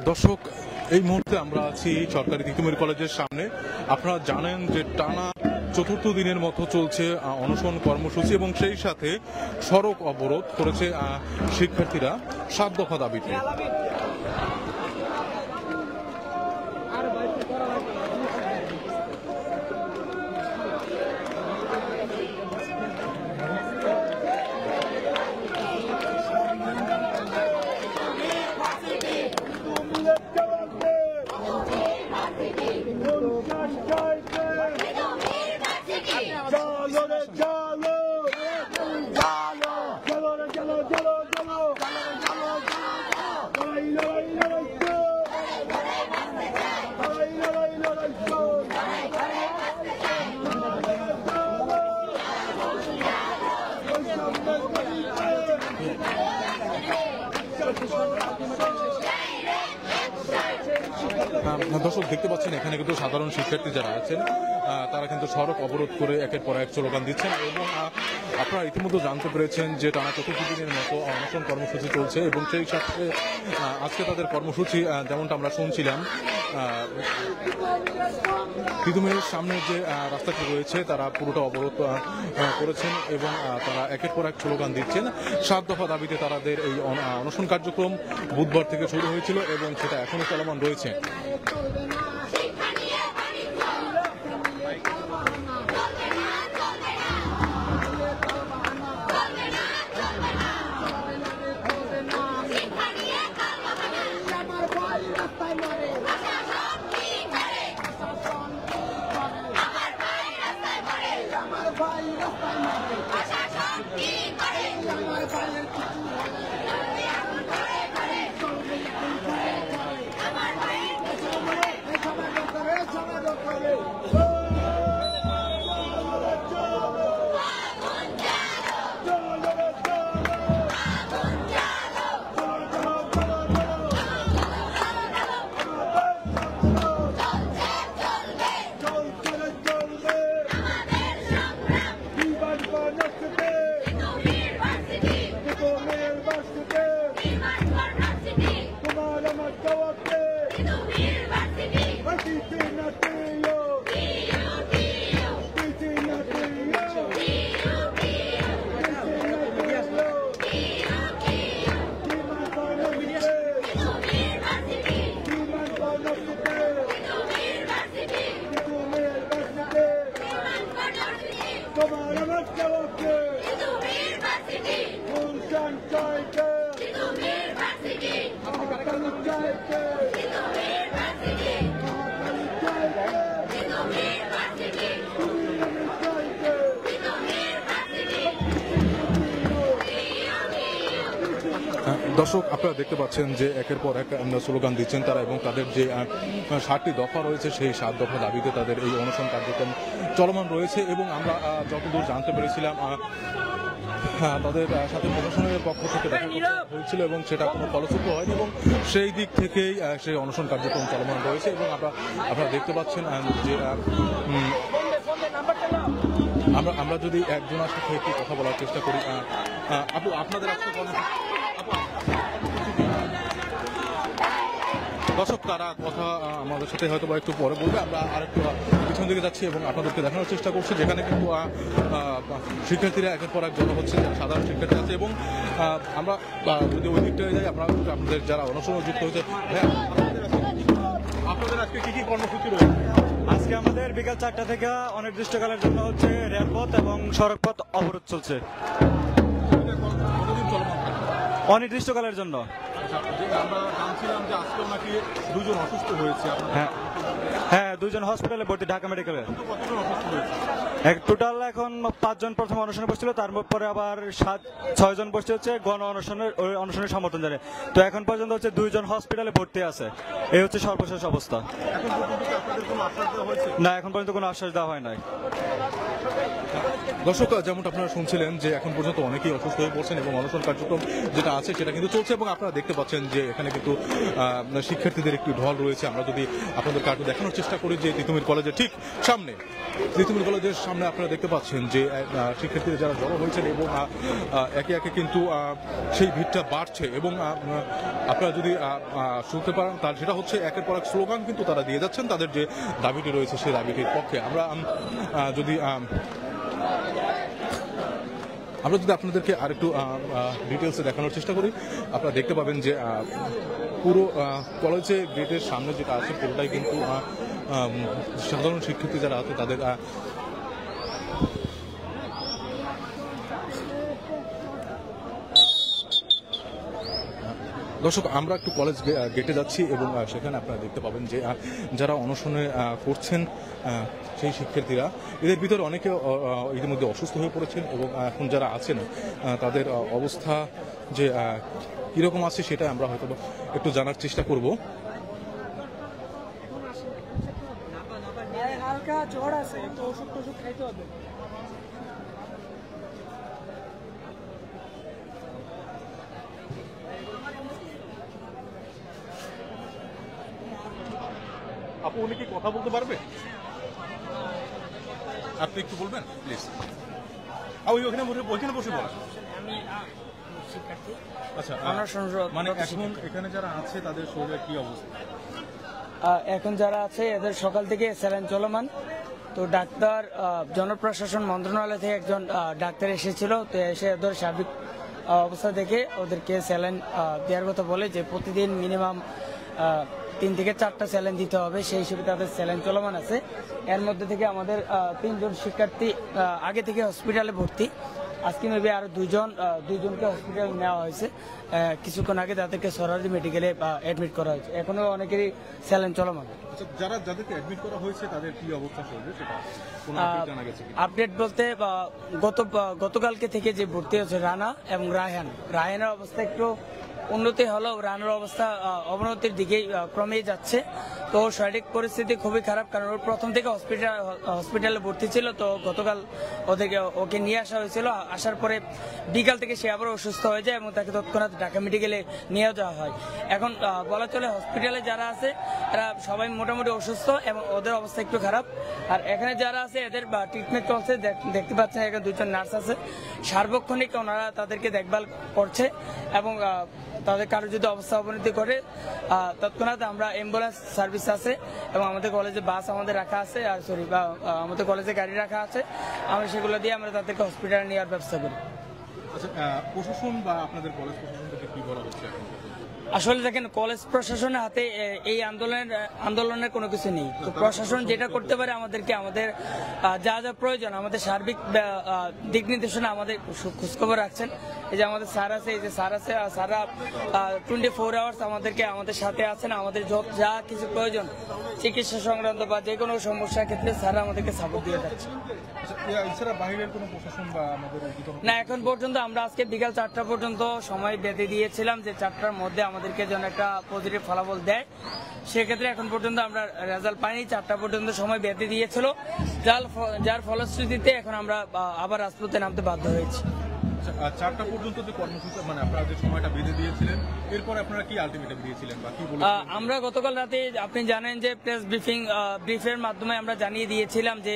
দর্শক, এই মুহূর্তে আমরা আছি সরকারি তিতুমির কলেজের সামনে। আপনারা জানেন যে টানা চতুর্থ দিনের মতো চলছে অনশন কর্মসূচি এবং সেই সাথে সড়ক অবরোধ করেছে শিক্ষার্থীরা 7 দফা দাবিতে। দর্শক দেখতে পাচ্ছেন এখানে কিন্তু সাধারণ শিক্ষার্থী যারা আছেন তারা কিন্তু সড়ক অবরোধ করে একের পর এক স্লোগান দিচ্ছেন এবং আপনারা ইতিমধ্যে জানতে পেরেছেন যে টানা চতুর্থ দিনের মতো অনশন কর্মসূচি চলছে এবং সেই সাথে আজকে তাদের কর্মসূচি যেমনটা আমরা শুনছিলাম তিতুমিরের সামনে যে রাস্তাটি রয়েছে তারা পুরোটা অবরোধ করেছেন এবং তারা একের পর এক স্লোগান দিচ্ছেন। 7 দফা দাবিতে তাদের এই অনশন কার্যক্রম বুধবার থেকে শুরু হয়েছিল এবং সেটা এখনো চলমান রয়েছে। দর্শক, আপনারা দেখতে পাচ্ছেন যে একের পর এক স্লোগান দিচ্ছেন তারা এবং তাদের যে 7টি দফা রয়েছে সেই 7 দফা দাবিতে তাদের এই অনশন কার্যক্রম চলমান রয়েছে এবং আমরা যতদূর জানতে পেরেছিলাম তাদের সাথে প্রশাসনের পক্ষ থেকে দেখা হয়েছিল এবং সেটা কোনো ফলস্বরূপ হয়নি এবং সেই দিক থেকেই সেই অনশন কার্যক্রম চলমান রয়েছে এবং আপনারা দেখতে পাচ্ছেন যে আমরা যদি একজনের সাথে একটু কথা বলার চেষ্টা করি। আপু, আপনাদের আজকে দর্শক তারা কথা আমাদের সাথে হয়তো বা একটু পরে বলবে। আমরা আরেকটু পিছন দিকে যাচ্ছি এবং আপনাদেরকে দেখানোর চেষ্টা করছি যেখানে কিন্তু শিক্ষার্থীরা একের পর এক জড়ো হচ্ছে, সাধারণ শিক্ষার্থী আছে এবং আমরা যদি ওই দিকটায় যাই আপনাদের যারা অনশনে যুক্ত হয়েছে, আপনাদের আজকে কি কি কর্মসূচি রয়েছে? আজকে আমাদের বিকাল 4টা থেকে অনির্দিষ্টকালের জন্য হচ্ছে রেলপথ এবং সড়কপথ অবরোধ চলছে অনির্দিষ্টকালের জন্য। আমরা জানছিলাম যে আজকেও নাকি 2 জন অসুস্থ হয়েছে। হ্যাঁ, 2 জন হসপিটালে ভর্তি, ঢাকা মেডিকেলে। টোটাল এখন 5 জন প্রথম অনশনে বসছিল, তারপরে আবার 6 জন বসতে হচ্ছে গণ অনশনের সমর্থন জানে। তো এখন পর্যন্ত হচ্ছে 2 জন হসপিটালে ভর্তি আছে। এই হচ্ছে সর্বশেষ অবস্থা। না, এখন পর্যন্ত কোনো আশ্বাস দেওয়া হয় নাই। দর্শক, যেমনটা আপনারা শুনছিলেন যে এখন পর্যন্ত অনেকেই অসুস্থ হয়ে পড়ছেন এবং অনশন কার্যক্রম যেটা আছে সেটা কিন্তু চলছে এবং আপনারা দেখতে পাচ্ছেন যে এখানে কিন্তু শিক্ষার্থীদের একটি ঢল রয়েছে। আমরা যদি আপনাদের কার্ড দেখানোর চেষ্টা করি যে তিতুমির কলেজের ঠিক সামনে, তিতুমির কলেজের সামনে আপনারা দেখতে পাচ্ছেন যে শিক্ষার্থীরা যারা জড়ো হয়েছেন এবং একে একে কিন্তু সেই ভিড়টা বাড়ছে এবং আপনারা যদি শুনতে পারেন তার সেটা হচ্ছে একের পর এক স্লোগান কিন্তু তারা দিয়ে যাচ্ছেন তাদের যে দাবিটি রয়েছে সেই দাবিটির পক্ষে। আমরা যদি আপনাদেরকে আরেকটু ডিটেলসে দেখানোর চেষ্টা করি, আপনারা দেখতে পাবেন যে পুরো কলেজে গেটের সামনে যেটা আছে পুরোটাই কিন্তু সাধারণ শিক্ষার্থী যারা আছে তাদের দর্শক আমরা একটু কলেজ গেটে যাচ্ছি এবং সেখানে আপনারা দেখতে পাবেন যে যারা অনশনে করছেন সেই শিক্ষার্থীরা, এদের ভিতরে অনেকে ইতিমধ্যে অসুস্থ হয়ে পড়েছেন এবং এখন যারা আছেন তাদের অবস্থা যে কীরকম আছে সেটা আমরা হয়তো একটু জানার চেষ্টা করব। হালকা জ্বর আছে, তো ওষুধ টষুধ খাইতে হবে। আপু উনি কি কথা বলতে পারবে? আপনি একটু বলবেন প্লিজ। ওইখানে বসে বলেন। আমি শিক্ষার্থী। আচ্ছা, মানে এখন এখানে যারা আছে তাদের শরীরে কি অবস্থা? এখন যারা আছে এদের সকাল থেকে স্যালাইন চলমান। তো ডাক্তার জনপ্রশাসন মন্ত্রণালয় থেকে একজন ডাক্তার এসেছিল, তো এসে ওদের সার্বিক অবস্থা দেখে ওদেরকে স্যালাইন দেওয়ার কথা বলে যে প্রতিদিন মিনিমাম 3 থেকে 4টা স্যালাইন দিতে হবে, সেই হিসেবে তাদের স্যালাইন চলমান আছে। এর মধ্যে থেকে আমাদের 3 জন শিক্ষার্থী আগে থেকে হসপিটালে ভর্তি। আজকে মেবি আরো দুইজনকে হসপিটালে নেওয়া হয়েছে। কিছুক্ষণ আগে তাদেরকে সরাসরি মেডিকেলে অ্যাডমিট করা হয়েছে। এখনো অনেকেরই স্যালাইন চলমান। যাদেরকে অ্যাডমিট করা হয়েছে তাদের কি অবস্থা শরীরে সেটা কোনো জানা গেছে কি? আপডেট বলতে গতকালকে থেকে যে ভর্তি হয়েছে রানা এবং রায়হানের অবস্থা একটু উন্নতি হলেও রানার অবস্থা অবনতির দিকেই ক্রমেই যাচ্ছে। তো শারীরিক পরিস্থিতি খুবই খারাপ, কারণ ওর প্রথম থেকে হসপিটালে ভর্তি ছিল। তো গতকাল ওকে নিয়ে আসা হয়েছিল, আসার পরে বিকাল থেকে সে আবার অসুস্থ হয়ে যায় এবং তাকে তৎক্ষণাৎ ঢাকা মেডিকেলে নিয়ে যাওয়া হয়। এখন বলা চলে হসপিটালে যারা আছে তারা সবাই মোটামুটি অসুস্থ এবং ওদের অবস্থা একটু খারাপ। আর এখানে যারা আছে এদের ট্রিটমেন্ট চলছে, দেখতে পাচ্ছেন এখানে 2জন নার্স আছে, সার্বক্ষণিক ওনারা তাদেরকে দেখভাল করছে এবং তাদের কারো যদি অবস্থা অবনতি করে তৎক্ষণাৎ আমরা অ্যাম্বুলেন্স সার্ভিস আছে এবং আমাদের কলেজে বাস আমাদের রাখা আছে, আর আমাদের কলেজে গাড়ি রাখা আছে, আমরা সেগুলো দিয়ে আমরা তাদেরকে হসপিটালে নেওয়ার ব্যবস্থা করি। আচ্ছা, প্রশাসন বা আপনাদের কলেজ প্রশাসন থেকে কি বলা হচ্ছে এখন? আসলে দেখেন, কলেজ প্রশাসনের হাতে এই আন্দোলনের কোনো কিছু নেই। তো প্রশাসন যেটা করতে পারে আমাদেরকে আমাদের যা যা প্রয়োজন আমাদের সার্বিক দিক নির্দেশনা আমাদের খোঁজখবর রাখছেন। এই যে আমাদের স্যার আছে, এই যে স্যার আছে, স্যাররা 24 আওয়ার্স আমাদের সাথে আছেন। আমাদের যা কিছু প্রয়োজন চিকিৎসা সংক্রান্ত বা যে কোনো সমস্যার ক্ষেত্রে স্যাররা আমাদেরকে সাপোর্ট দিয়ে যাচ্ছে। না, এখন পর্যন্ত আমরা আজকে বিকাল 4টা পর্যন্ত সময় বেঁধে দিয়েছিলাম যে 4টার মধ্যে আমাদেরকে যেন একটা পজিটিভ ফলাফল দেয়। সেক্ষেত্রে এখন পর্যন্ত আমরা রেজাল্ট পাইনি, 4টা পর্যন্ত সময় বেঁধে দিয়েছিল, যার ফলশ্রুতিতে এখন আমরা আবার রাজপথে নামতে বাধ্য হয়েছি। 4টা পর্যন্ত যে কর্মসূচি, মানে আপনারা যে সময়টা বেঁধে দিয়েছিলেন, এরপর আপনারা কি আলটিমেটাম দিয়েছিলেন বা কি বলেছিলেন? আমরা গতকাল রাতে আপনি জানেন যে প্রেস ব্রিফের মাধ্যমে আমরা জানিয়ে দিয়েছিলাম যে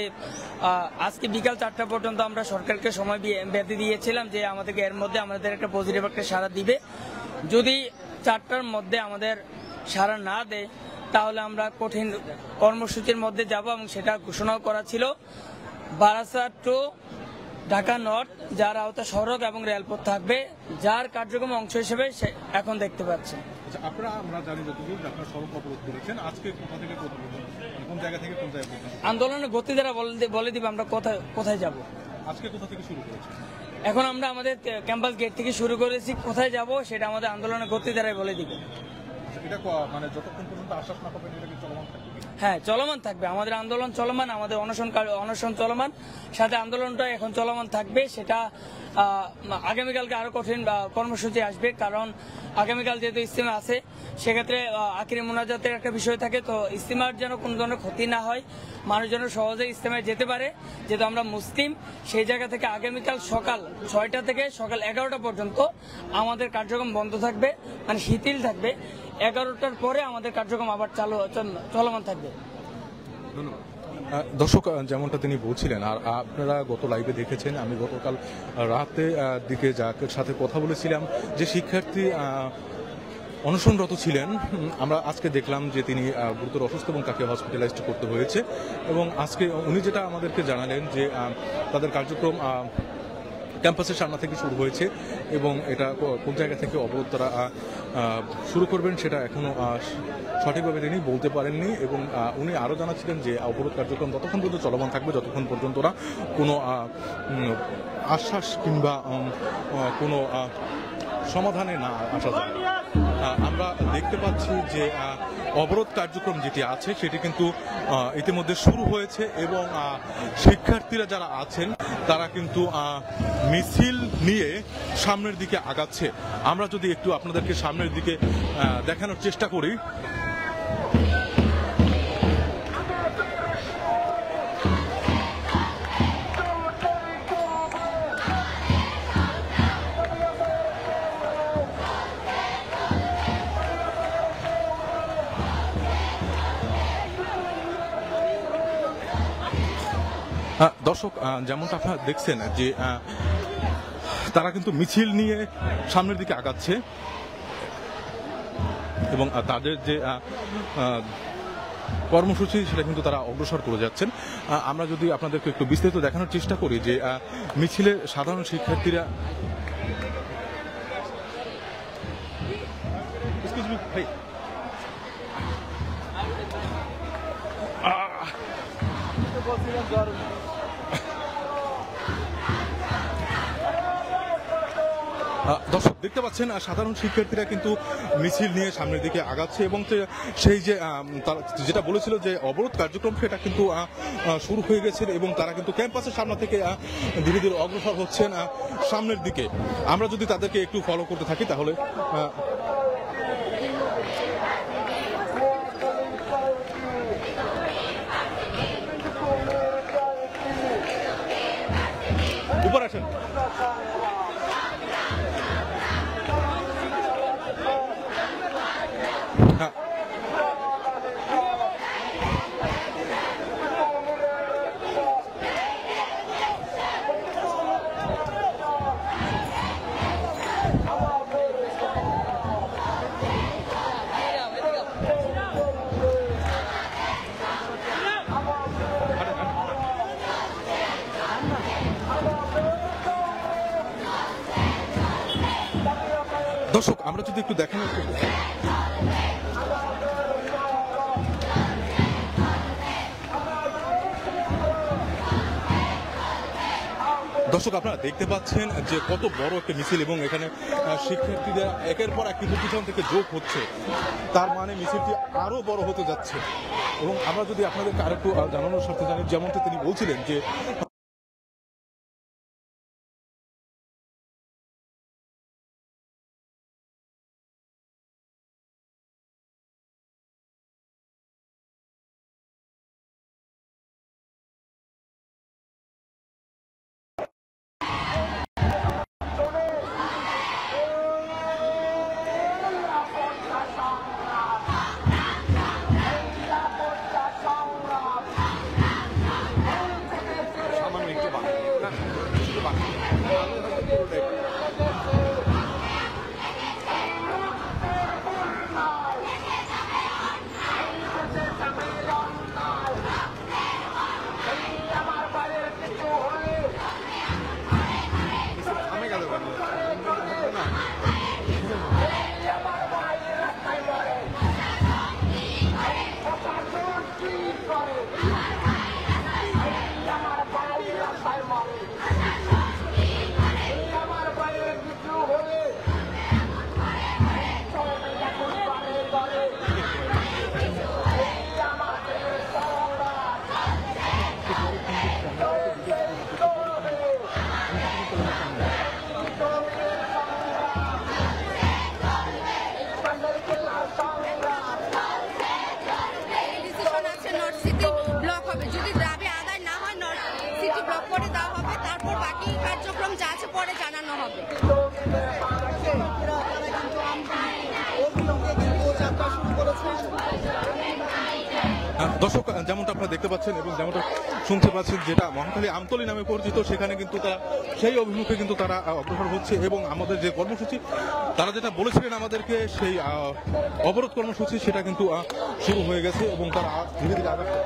আজকে বিকাল 4টা পর্যন্ত আমরা সরকারকে সময় বেঁধে দিয়েছিলাম যে আমাদেরকে এর মধ্যে আমাদের একটা পজিটিভ একটা সাড়া দিবে। যদি 4টার মধ্যে আমাদের সাড়া না দেয় তাহলে আমরা কঠিন কর্মসূচির মধ্যে যাব এবং সেটা ঘোষণাও করা ছিল। বারাসাত টু ঢাকা নর্থ যার আওতা সড়ক এবং রেলপথ থাকবে, যার কার্যক্রম অংশ হিসেবে এখন দেখতে পাচ্ছেন। আমরা জানি যতদূর আপনারা সড়ক অবরোধ করেছেন, আজকে কোথা থেকে কোথা পর্যন্ত, কোন জায়গা থেকে কোন জায়গা পর্যন্ত আন্দোলনের গতি দ্বারা বলে দিব আমরা কোথায় যাব। আজকে কোথা থেকে শুরু করেছেন? এখন আমরা আমাদের ক্যাম্পাস গেট থেকে শুরু করেছি, কোথায় যাব সেটা আমাদের আন্দোলনের গতি দ্বারাই বলে দিব। এটা মানে যতক্ষণ পর্যন্ত আশ্বাস না পাবেন এটা কি চলমান থাকবে? হ্যাঁ, চলমান থাকবে, আমাদের আন্দোলন চলমান, আমাদের অনশন চলমান, সাথে আন্দোলনটা এখন চলমান থাকবে। সেটা আগামীকালকে আরো কঠিন কর্মসূচি আসবে, কারণ আগামীকাল যেহেতু ইজতেমা আছে, সেক্ষেত্রে আখিরি মোনাজাতের একটা বিষয় থাকে। তো ইজতেমার যেন কোনো ধরনের ক্ষতি না হয়, মানুষ যেন সহজে ইজতেমায় যেতে পারে, যেহেতু আমরা মুসলিম, সেই জায়গা থেকে আগামীকাল সকাল 6টা থেকে সকাল 11টা পর্যন্ত আমাদের কার্যক্রম বন্ধ থাকবে, মানে শিথিল থাকবে। 11টার পরে আমাদের কার্যক্রম আবার চলমান থাকবে। দর্শক, যেমনটা তিনি বলছিলেন, আর আপনারা গত লাইভে দেখেছেন, আমি গতকাল রাতে দিকে যার সাথে কথা বলেছিলাম যে শিক্ষার্থী অনশনরত ছিলেন, আমরা আজকে দেখলাম যে তিনি গুরুতর অসুস্থ এবং তাকে হসপিটালাইজড করতে হয়েছে। এবং আজকে উনি যেটা আমাদেরকে জানালেন যে তাদের কার্যক্রম ক্যাম্পাসের সামনে থেকে শুরু হয়েছে এবং এটা কোন জায়গা থেকে অবরোধ তারা শুরু করবেন সেটা এখনও সঠিকভাবে তিনি বলতে পারেননি। এবং উনি আরও জানাচ্ছিলেন যে অবরোধ কার্যক্রম ততক্ষণ পর্যন্ত চলমান থাকবে যতক্ষণ পর্যন্ত ওরা কোনো আশ্বাস কিংবা কোনো সমাধানে না আসা যায়। আমরা দেখতে পাচ্ছি যে অবরোধ কার্যক্রম যেটি আছে সেটি কিন্তু ইতিমধ্যে শুরু হয়েছে এবং শিক্ষার্থীরা যারা আছেন তারা কিন্তু মিছিল নিয়ে সামনের দিকে আগাচ্ছে। আমরা যদি একটু আপনাদেরকে সামনের দিকে দেখানোর চেষ্টা করি, দর্শক যেমনটা আপনারা দেখছেন যে তারা কিন্তু মিছিল নিয়ে সামনের দিকে আগাচ্ছে এবং তাদের যে কর্মসূচি সেটা কিন্তু তারা অগ্রসর করে যাচ্ছেন। আমরা যদি আপনাদেরকে একটু বিস্তারিত দেখানোর চেষ্টা করি যে মিছিলের সাধারণ শিক্ষার্থীরা দর্শক দেখতে পাচ্ছেন সাধারণ শিক্ষার্থীরা কিন্তু মিছিল নিয়ে সামনের দিকে আগাচ্ছে এবং সেই যে যেটা বলেছিল যে অবরোধ কার্যক্রম সেটা কিন্তু শুরু হয়ে গেছে এবং তারা কিন্তু ক্যাম্পাসের সামনে থেকে ধীরে ধীরে অগ্রসর হচ্ছেন সামনের দিকে। আমরা যদি তাদেরকে একটু ফলো করতে থাকি তাহলে উপর আসেন। দর্শক আমরা যদি একটু দেখানোর দর্শক আপনারা দেখতে পাচ্ছেন যে কত বড় একটা মিছিল এবং এখানে শিক্ষার্থীরা একের পর এক কিন্তু পিছন থেকে যোগ হচ্ছে, তার মানে মিছিলটি আরো বড় হতে যাচ্ছে। এবং আমরা যদি আপনাদেরকে আরেকটু জানানোর সাথে জানি, যেমনটা তিনি বলছিলেন যে দর্শক, যেমনটা আপনারা দেখতে পাচ্ছেন এবং যেমনটা শুনতে পাচ্ছেন, যেটা মহাখালী আমতলী নামে পরিচিত, সেখানে কিন্তু তারা সেই অভিমুখে কিন্তু তারা অগ্রসর হচ্ছে এবং আমাদের যে কর্মসূচি তারা যেটা বলেছিলেন আমাদেরকে, সেই অবরোধ কর্মসূচি সেটা কিন্তু শুরু হয়ে গেছে এবং তারা ধীরে ধীরে আগাচ্ছে।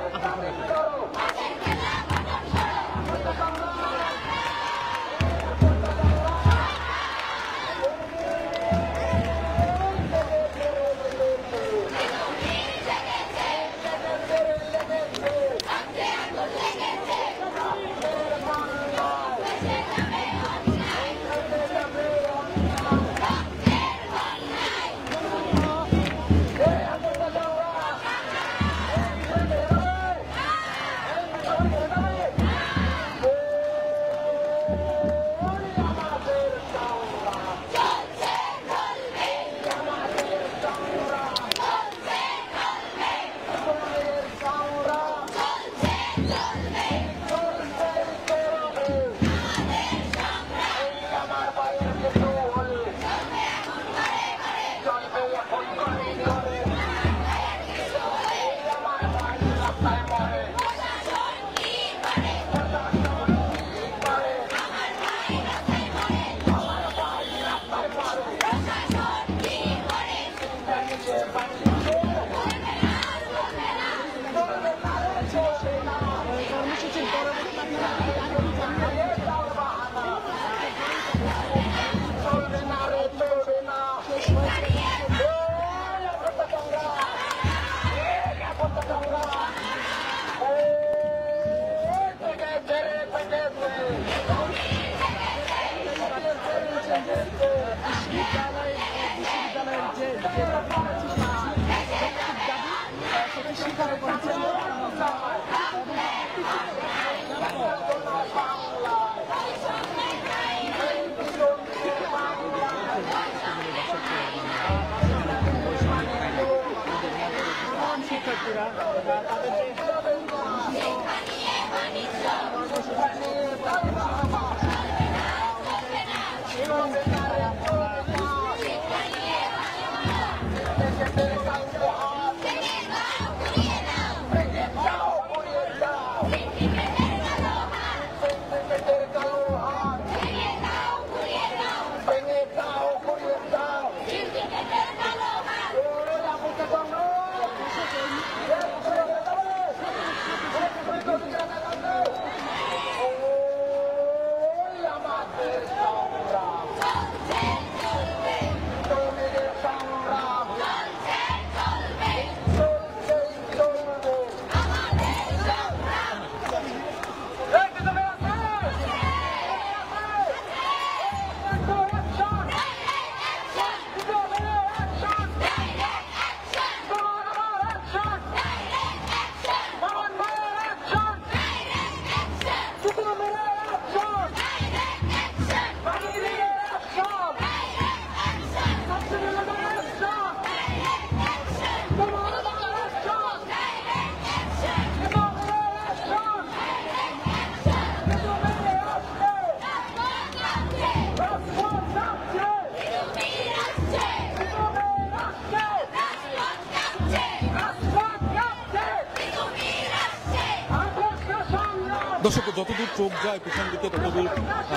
দর্শক, যতদূর চোখ যায় পেছন দিকে ততদূর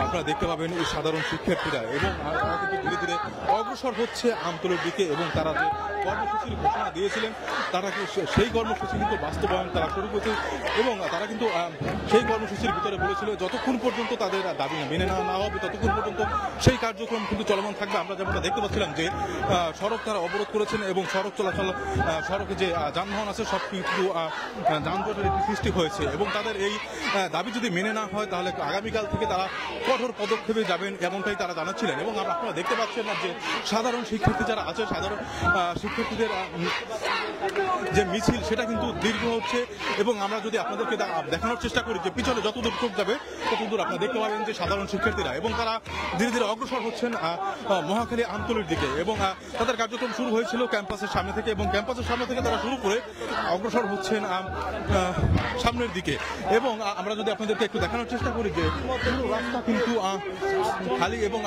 আপনারা দেখতে পাবেন এই সাধারণ শিক্ষার্থীরা এবং তারা কিন্তু ধীরে ধীরে অগ্রসর হচ্ছে আমতলীর দিকে এবং তারা যে কর্মসূচির ঘোষণা দিয়েছিলেন তারা সেই কর্মসূচি কিন্তু বাস্তবায়ন তারা শুরু করছে এবং তারা কিন্তু সেই কর্মসূচির ভিতরে বলেছিল যতক্ষণ পর্যন্ত তাদের দাবি মেনে নেওয়া না হবে ততক্ষণ পর্যন্ত সেই কার্যক্রম কিন্তু চলমান থাকবে। আমরা যেমনটা দেখতে পাচ্ছিলাম যে সড়ক তারা অবরোধ করেছেন এবং সড়ক চলাচল, সড়কে যে যানবাহন আছে সব কিন্তু যানজটের একটি সৃষ্টি হয়েছে এবং তাদের এই দাবি যদি মেনে না হয় তাহলে আগামীকাল থেকে তারা কঠোর পদক্ষেপে যাবেন এমনটাই তারা জানাচ্ছিলেন। এবং আপনারা দেখতে পাচ্ছেন না যে সাধারণ শিক্ষার্থী যারা আছে, সাধারণ শিক্ষার্থীদের যে মিছিল সেটা কিন্তু দীর্ঘ হচ্ছে এবং আমরা যদি আপনাদেরকে দেখানোর চেষ্টা করি যে পিছনে যতদূর চোখ যাবে ততদূর আপনারা দেখতে পাবেন যে সাধারণ শিক্ষার্থীরা এবং তারা ধীরে ধীরে অগ্রসর হচ্ছেন মহাখালী আমতলীর দিকে এবং তাদের কার্যক্রম শুরু হয়েছিল ক্যাম্পাসের সামনে থেকে এবং ক্যাম্পাসের সামনে থেকে তারা শুরু করে অগ্রসর হচ্ছেন সামনের দিকে। এবং আমরা যদি আপনাদেরকে একটু দেখানোর চেষ্টা করি যে রাস্তা কিন্তু খালি এবং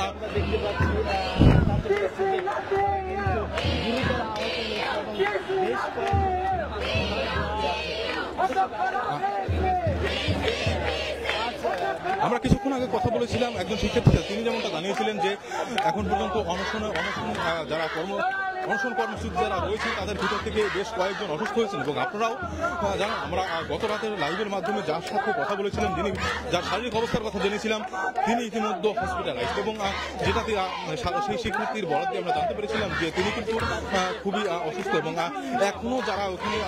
আমরা কিছুক্ষণ আগে কথা বলেছিলাম একজন শিক্ষার্থী, তিনি যেমনটা জানিয়েছিলেন যে এখন পর্যন্ত অনশন যারা অনশন কর্মসূচি যারা রয়েছেন তাদের ভিতর থেকে বেশ কয়েকজন অসুস্থ হয়েছেন। এবং আপনারাও জানেন, আমরা গত রাতের লাইভের মাধ্যমে যার সাথে কথা বলেছিলাম, যার শারীরিক অবস্থার কথা জেনেছিলাম, তিনি ইতিমধ্যে হসপিটালাইজড। এবং যেটাতে সেই শিক্ষার্থীর বরাদ দিয়ে আমরা জানতে পেরেছিলাম যে তিনি কিন্তু খুবই অসুস্থ। এবং এখনও যারা ওখানে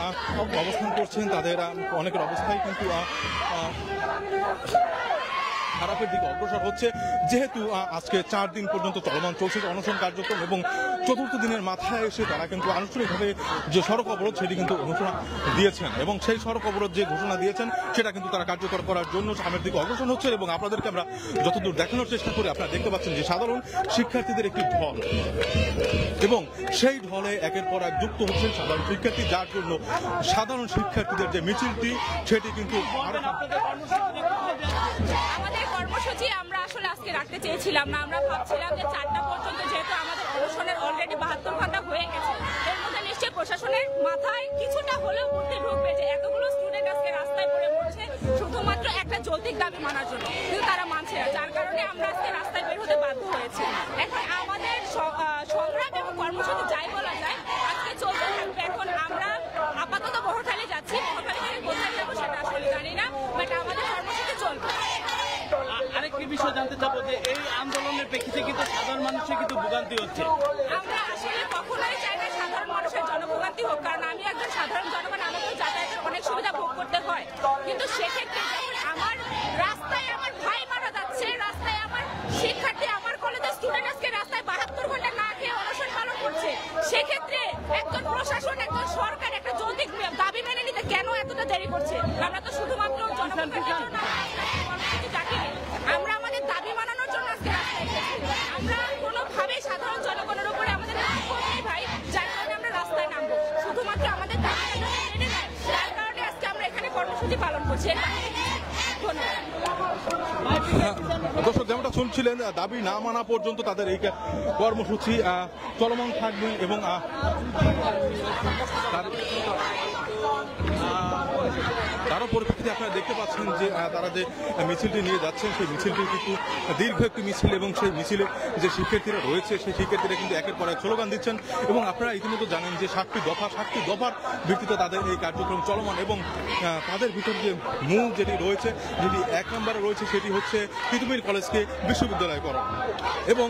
অবস্থান করছেন তাদের অনেকের অবস্থায় কিন্তু খারাপের দিকে অগ্রসর হচ্ছে, যেহেতু আজকে 4 দিন পর্যন্ত চলমান চলছে অনশন কার্যক্রম এবং চতুর্থ দিনের মাথায় এসে তারা কিন্তু আনুষ্ঠানিকভাবে যে সড়ক অবরোধ সেটি কিন্তু ঘোষণা দিয়েছেন। এবং সেই সড়ক অবরোধ যে ঘোষণা দিয়েছেন সেটা কিন্তু তারা কার্যকর করার জন্য সামনের দিকে অগ্রসর হচ্ছে। এবং আপনাদেরকে আমরা যতদূর দেখানোর চেষ্টা করি, আপনারা দেখতে পাচ্ছেন যে সাধারণ শিক্ষার্থীদের একটি ঢল, এবং সেই ঢলে একের পর এক যুক্ত হচ্ছেন সাধারণ শিক্ষার্থী, যার জন্য সাধারণ শিক্ষার্থীদের যে মিছিলটি সেটি কিন্তু আমাদের কর্মসূচি আমরা আসলে আজকে রাখতে চেয়েছিলাম না। আমরা ভাবছিলাম যে 4টা পর্যন্ত, যেহেতু আমাদের অনশনের অলরেডি 72 ঘন্টা হয়ে গেছে, এর মধ্যে নিশ্চয়ই প্রশাসনের মাথায় কিছুটা হলেও বুদ্ধি ঢুকবে যে এতগুলো স্টুডেন্ট আজকে রাস্তায় পড়ে মরছে শুধুমাত্র একটা যৌক্তিক দাবি মানার জন্য, কিন্তু তারা মানছে না, যার কারণে আমরা আজকে রাস্তায় বের হতে বাধ্য হয়েছি। এখন আমাদের সংগ্রাম এবং কর্মসূচি যাই বলা যায় আজকে চলতে থাকবে। এখন আমরা আপাতত বড়খালি যাচ্ছি, বড়খালি থেকে কোথায় যাবো সেটা আসলে জানি না, বাট আমাদের কর্মসূচি চলবে। আরেকটি বিষয় জানতে চাবো যে এই আন্দোলনের প্রেক্ষিতে কিন্তু সাধারণ মানুষের কিন্তু ভোগান্তি হচ্ছে। আমরা আসলে কখনোই চাই না সাধারণ মানুষের জনভোগান্তি হোক, কারণ আমি একজন সাধারণ জনগণ, আমাকে যাতায়াতের অনেক সুবিধা ভোগ করতে হয়। কিন্তু সেক্ষেত্রে যখন আমার রাস্তায় আমার ভাই মারা যাচ্ছে, রাস্তায় আমার শিক্ষার্থী, আমার কলেজের স্টুডেন্ট আজকে রাস্তায় 72 ঘন্টা না খেয়ে অনশন পালন করছে, সেক্ষেত্রে একজন প্রশাসন, একজন সরকার একটা যৌক্তিক দাবি মেনে নিতে কেন এতটা দেরি করছে? আমরা তো শুধুমাত্র জনগণের জন্য ডাকিনি, আমরা আমাদের দাবি মানানোর জন্য আজকে রাস্তায় এসেছি। আমরা কোনোভাবেই সাধারণ জনগণের উপরে আমাদের নেই ভাই, যার কারণে আমরা রাস্তায় নামবো, শুধুমাত্র আমাদের দাবি মেনে নেয়, যার কারণে আজকে আমরা এখানে কর্মসূচি পালন করছি। দর্শক যেমনটা শুনছিলেন, দাবি না মানা পর্যন্ত তাদের এই কর্মসূচি চলমান থাকবে। এবং তারও পরিপ্রেক্ষিতে আপনারা দেখতে পাচ্ছেন যে তারা যে মিছিলটি নিয়ে যাচ্ছেন সেই মিছিলটি কিন্তু দীর্ঘ একটি মিছিল, এবং সেই মিছিলে যে শিক্ষার্থীরা রয়েছে সেই শিক্ষার্থীরা কিন্তু একের পর এক স্লোগান দিচ্ছেন। এবং আপনারা ইতিমধ্যে জানেন যে 7টি দফার ভিত্তিতে তাদের এই কার্যক্রম চলমান। এবং তাদের ভিতর যে মূল যেটি রয়েছে, যেটি 1 নম্বরে রয়েছে, সেটি হচ্ছে তিতুমির কলেজকে বিশ্ববিদ্যালয় করা। এবং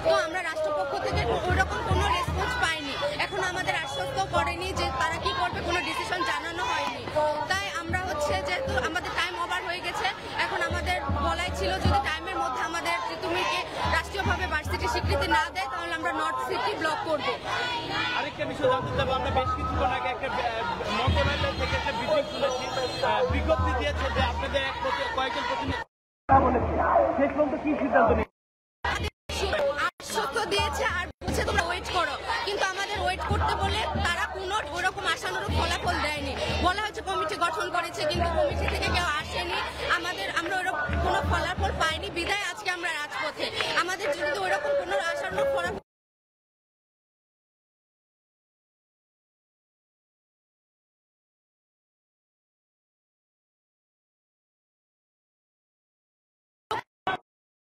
তো আমরা রাষ্ট্রপক্ষ থেকে ওরকম কোনো রেসপন্স পাইনি, এখন আমাদের আশ্বস্ত করেনি যে তারা কি করবে, কোনো ডিসিশন জানানো হয়নি। তাই আমরা যেহেতু আমাদের টাইম ওভার হয়ে গেছে, এখন আমাদের বলাই ছিল যদি টাইমের মধ্যে আমাদের তিতুমিরকে রাষ্ট্রীয়ভাবে ভার্সিটি স্বীকৃতি না দেয় তাহলে আমরা নর্থ সিটি ব্লক করব। আরেকটা বিষয় জানতে চাবো, আমরা বেশ কিছুক্ষণ আগে একটা মন্ত্রণালয় থেকে একটা বিজ্ঞপ্তি দিয়েছে যে আপনাদের কয়েকজন প্রতিনিধি শেষ পর্যন্ত কি সিদ্ধান্ত নিয়ে আশ্বস্ত দিয়েছে আর বলছে তোমরা ওয়েট করো, কিন্তু আমাদের ওয়েট করতে বলে তারা কোনো ওরকম আশানুরূপ ফলাফল দেয়নি। বলা হয়েছে কমিটি গঠন করেছে, কিন্তু কমিটি থেকে কেউ আসেনি, আমরা ওরকম কোনো ফলাফল পাইনি, বিদায় আজকে আমরা রাজপথে। আমাদের যদি ওরকম কোনো আশানুরূপ ফলাফল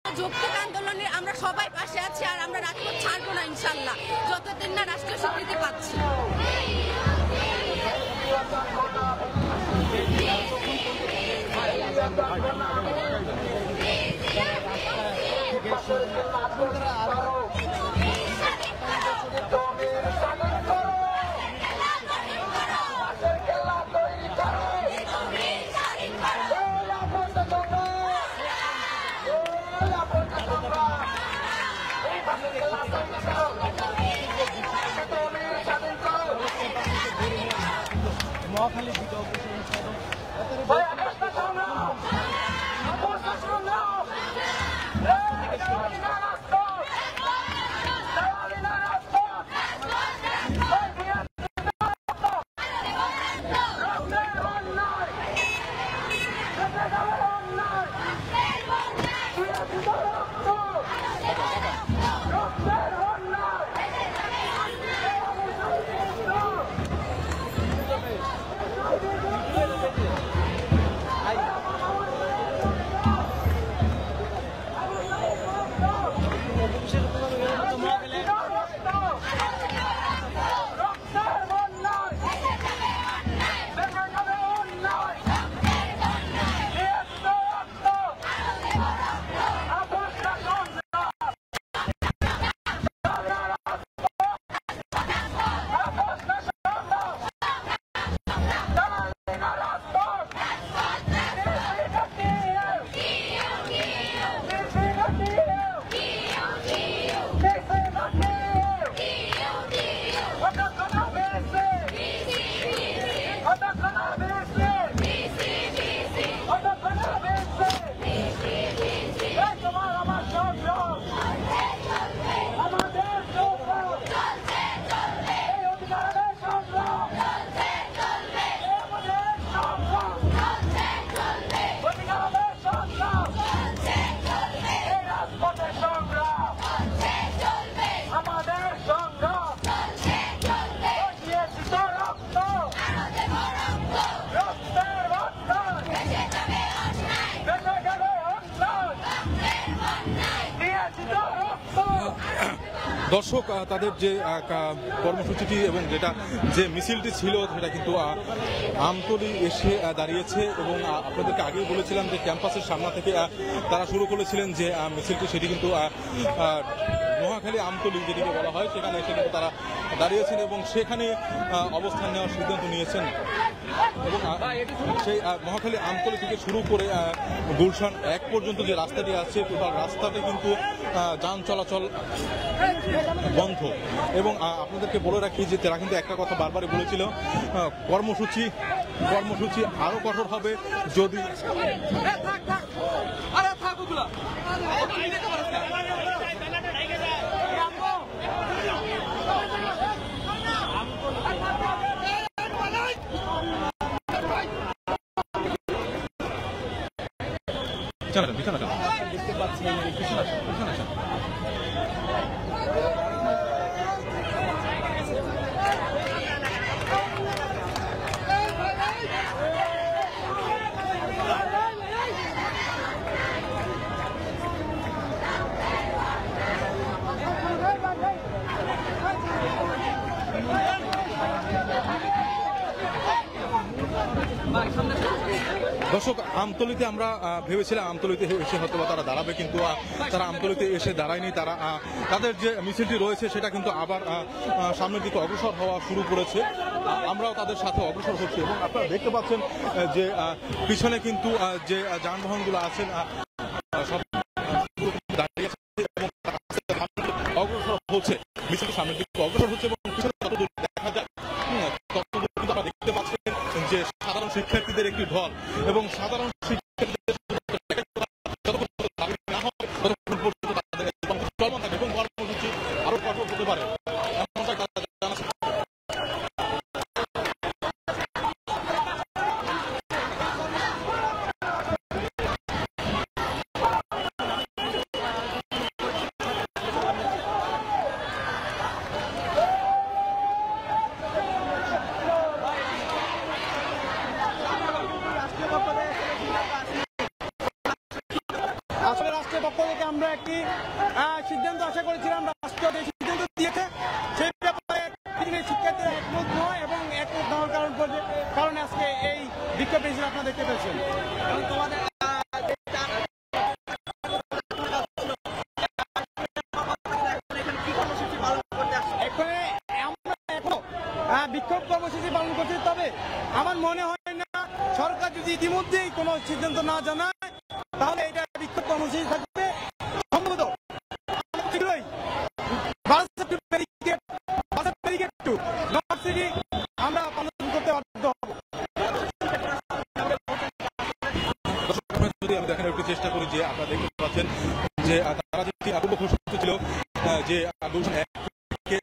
যৌক্তিক আন্দোলনে আমরা সবাই পাশে আছি, আর আমরা রাজপথ ছাড়বো না ইনশাল্লাহ যতদিন না রাষ্ট্রীয় স্বীকৃতি পাচ্ছি। দর্শক তাদের যে কর্মসূচিটি এবং যেটা যে মিছিলটি ছিল সেটা কিন্তু আমতলী এসে দাঁড়িয়েছে এবং আপনাদেরকে আগেই বলেছিলাম যে ক্যাম্পাসের সামনে থেকে তারা শুরু করেছিলেন যে মিছিলটি, সেটি কিন্তু নোয়াখালী আমতলী যেটিকে বলা হয় সেখানে এসে কিন্তু তারা দাঁড়িয়েছেন এবং সেখানে অবস্থান নেওয়ার সিদ্ধান্ত নিয়েছেন এবং সেই নোয়াখালী আমতলী থেকে শুরু করে গুলশান 1 পর্যন্ত যে রাস্তাটি আছে টোটাল রাস্তাতে কিন্তু যান চলাচল বন্ধ। এবং আপনাদেরকে বলে রাখি যে তারা কিন্তু একটা কথা বারবারই বলেছিল, কর্মসূচি আরো কঠোর হবে যদি দেখতে পাচ্ছি দর্শক আমতলীতে আমরা ভেবেছিলাম আমতলীতে এসে হয়তো তারা দাঁড়াবে, কিন্তু তারা আমতলীতে এসে দাঁড়ায়নি। তারা তাদের যে মিছিলটি রয়েছে সেটা কিন্তু আবার সামনের দিকে অগ্রসর হওয়া শুরু করেছে। আমরাও তাদের সাথে অগ্রসর হচ্ছি এবং আপনারা দেখতে পাচ্ছেন যে পিছনে কিন্তু যে যানবাহনগুলো আছেন সব দাঁড়িয়ে আছে এবং অগ্রসর হচ্ছে, মিছিলটি সামনের দিকে অগ্রসর হচ্ছে এবং পিছনে ততদূর দেখা যায় ততদূর কিন্তু আপনারা দেখতে পাচ্ছেন যে সাধারণ শিক্ষার্থীদের একটি ঢল এবং সাধারণ শিক্ষার্থীদের যতক্ষণ দাবি না হয় ততক্ষণ পর্যন্ত তাদের চলমান থাকে এবং কর্মসূচি আরো কঠোর হতে পারে এমনটা তারা জানাচ্ছে। আসলে রাষ্ট্রের পক্ষ থেকে আমরা একটি সিদ্ধান্ত আশা করেছিলাম, রাষ্ট্র যে সিদ্ধান্ত দিয়েছে সেই ব্যাপারে শিক্ষার্থীরা একমত নয় এবং একমত না হওয়ার কারণে আজকে এই বিক্ষোভ আপনারা দেখতে পেয়েছেন। এবং তোমাদের সরকার যদি ইতিমধ্যেই কোনো সিদ্ধান্ত না জানায় তাহলে এটা বিক্ষোভ কর্মসূচি থাকবে। সম্ভবত শীঘ্রই আমরা পালন করতে বাধ্য হব। যদি আমি দেখানোর একটু চেষ্টা করি যে আপনারা দেখতে পাচ্ছেন যে তারা যে পূর্ব ঘোষিত ছিল যে গুলশান 1 কে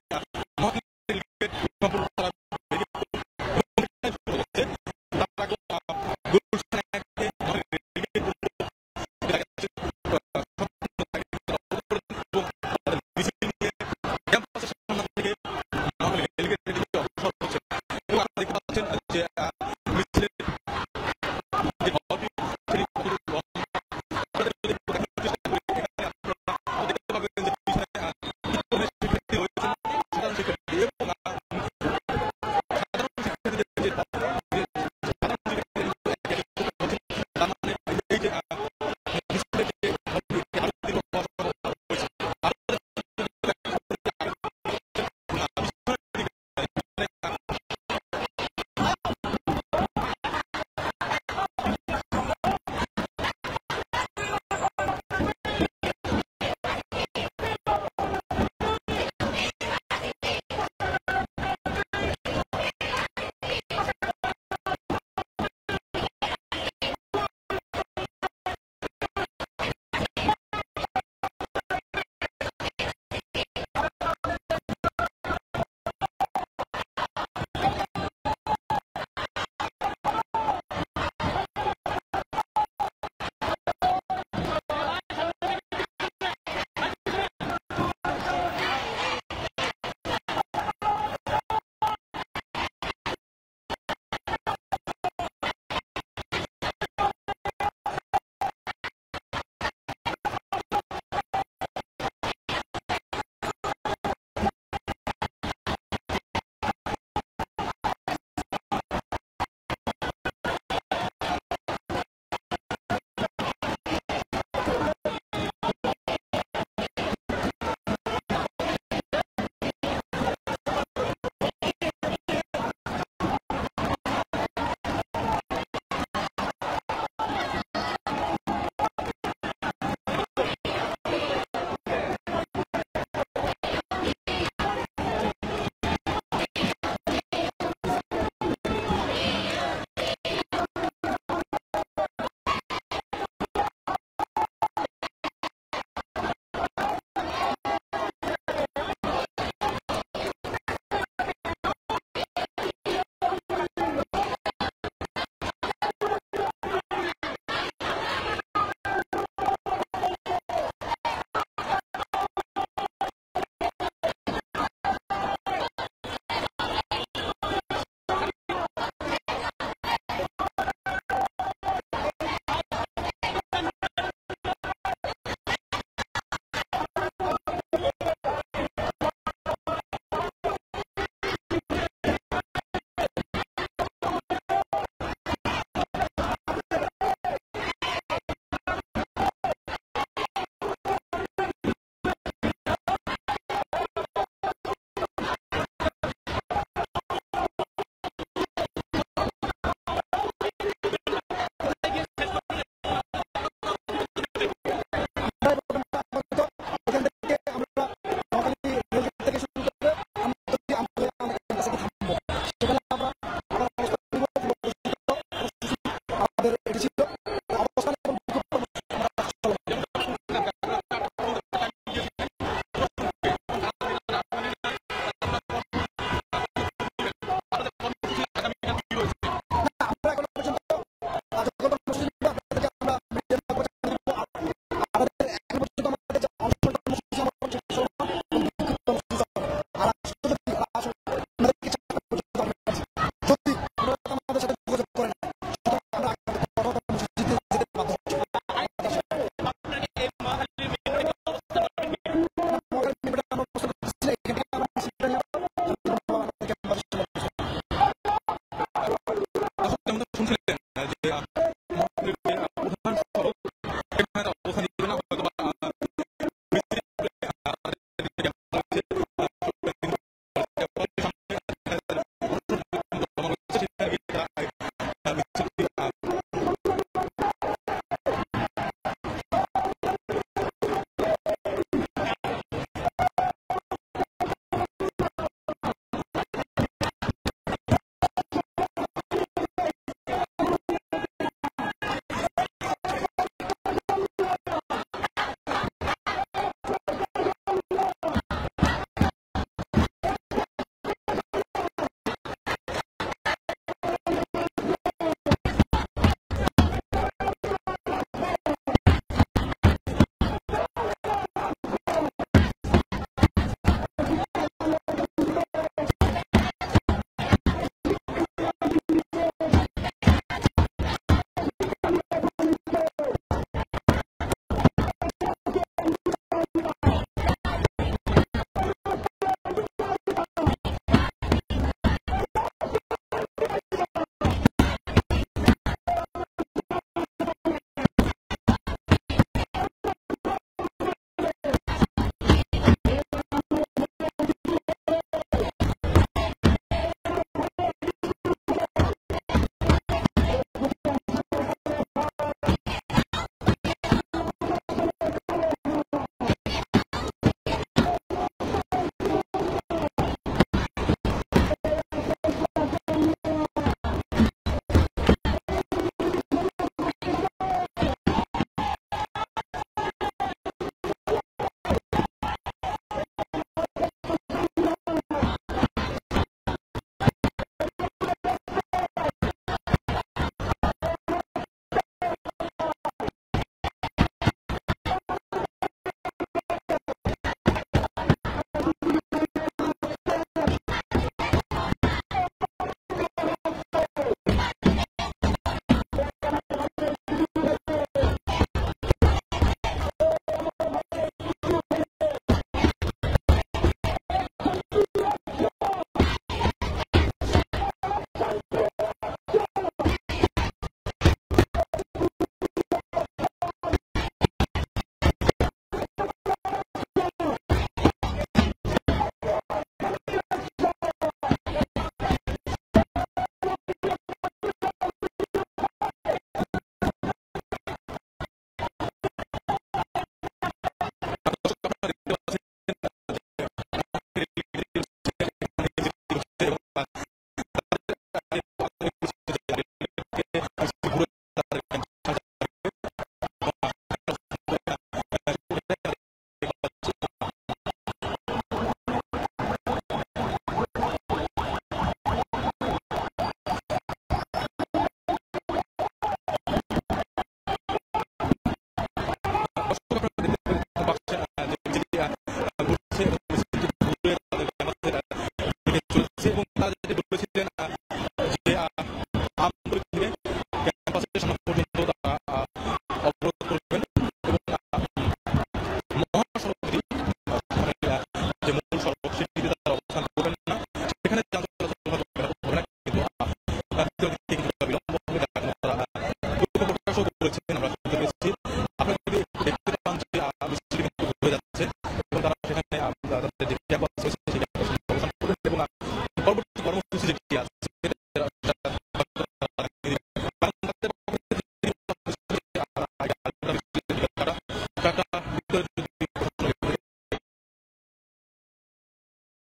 যেটা বলেছি